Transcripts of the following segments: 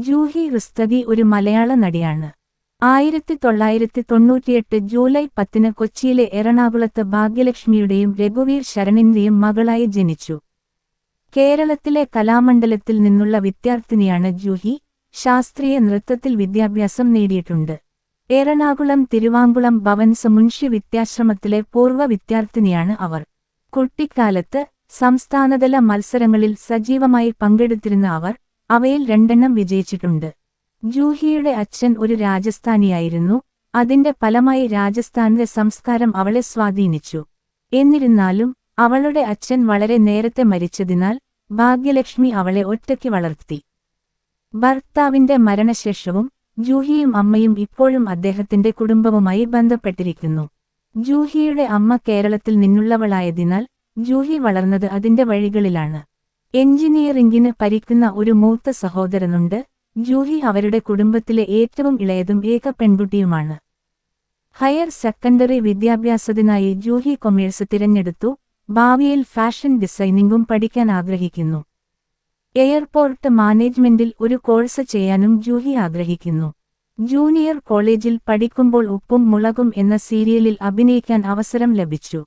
ജൂഹി റുസ്തഗി ഒരു മലയാള നടിയാണ്. 1998 ജൂലൈ 10 കൊച്ചിയിലെ എറണാകുളത്ത് ഭാഗ്യലക്ഷ്മിയുടെയും രഘുവീർ ശരണിന്റെയും മകളായി ജനിച്ചു. കേരളത്തിലെ കലാമണ്ഡലത്തിൽ നിന്നുള്ള വിദ്യാർത്ഥിനിയാണ് ജൂഹി. ശാസ്ത്രീയ നൃത്തത്തിൽ വിദ്യാഭ്യാസം നേടിയിട്ടുണ്ട്. എറണാകുളം തിരുവാങ്കുളം ഭവൻസ് മുൻഷി വിദ്യാശ്രമത്തിലെ പൂർവ്വ വിദ്യാർത്ഥിനിയാണ് അവർ. കുട്ടിക്കാലത്ത് സംസ്ഥാനതല മത്സരങ്ങളിൽ സജീവമായി പങ്കെടുത്തിരുന്ന അവർ അവയിൽ 2 വിജയിച്ചിട്ടുണ്ട്. ജൂഹിയുടെ അച്ഛൻ ഒരു രാജസ്ഥാനിയായിരുന്നു. അതിന്റെ ഫലമായി രാജസ്ഥാനിലെ സംസ്കാരം അവളെ സ്വാധീനിച്ചു. എന്നിരുന്നാലും അവളുടെ അച്ഛൻ വളരെ നേരത്തെ മരിച്ചതിനാൽ ഭാഗ്യലക്ഷ്മി അവളെ ഒറ്റയ്ക്ക് വളർത്തി. ഭർത്താവിന്റെ മരണശേഷവും ജൂഹിയും അമ്മയും ഇപ്പോഴും അദ്ദേഹത്തിന്റെ കുടുംബവുമായി ബന്ധപ്പെട്ടിരിക്കുന്നു. ജൂഹിയുടെ അമ്മ കേരളത്തിൽ നിന്നുള്ളവളായതിനാൽ ജൂഹി വളർന്നത് അതിന്റെ വഴികളിലാണ്. എഞ്ചിനീയറിംഗിന് പഠിക്കുന്ന ഒരു മൂത്ത സഹോദരനുണ്ട്. ജൂഹി അവരുടെ കുടുംബത്തിലെ ഏറ്റവും ഇളയതും ഏക പെൺകുട്ടിയുമാണ്. ഹയർ സെക്കൻഡറി വിദ്യാഭ്യാസത്തിനായി ജൂഹി കൊമേഴ്സ് തിരഞ്ഞെടുത്തു. ഭാവിയിൽ ഫാഷൻ ഡിസൈനിംഗും പഠിക്കാൻ ആഗ്രഹിക്കുന്നു. എയർപോർട്ട് മാനേജ്മെന്റിൽ ഒരു കോഴ്സ് ചെയ്യാനും ജൂഹി ആഗ്രഹിക്കുന്നു. ജൂനിയർ കോളേജിൽ പഠിക്കുമ്പോൾ ഉപ്പും മുളകും എന്ന സീരിയലിൽ അഭിനയിക്കാൻ അവസരം ലഭിച്ചു.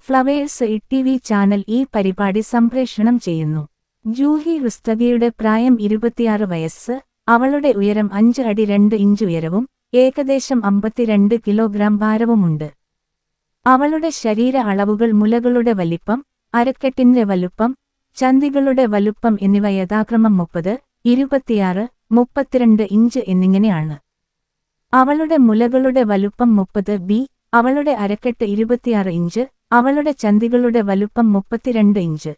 ഫ്ലവേഴ്സ് ITV ചാനൽ ഈ പരിപാടി സംപ്രേഷണം ചെയ്യുന്നു. ജൂഹി റുസ്തഗിയുടെ പ്രായം 26 വയസ്സ്. അവളുടെ ഉയരം 5 അടി 2 ഇഞ്ച് ഉയരവും ഏകദേശം 52 കിലോഗ്രാം ഭാരവുമുണ്ട്. അവളുടെ ശരീര അളവുകൾ മുലകളുടെ വലിപ്പം, അരക്കെട്ടിന്റെ വലുപ്പം, ചന്തികളുടെ വലുപ്പം എന്നിവ യഥാക്രമം 30, 26, 32 ഇഞ്ച് എന്നിങ്ങനെയാണ്. അവളുടെ മുലകളുടെ വലുപ്പം 30B, അവളുടെ അരക്കെട്ട് 26 ഇഞ്ച്, അവളുടെ ചന്തികളുടെ വലുപ്പം 32 ഇഞ്ച്.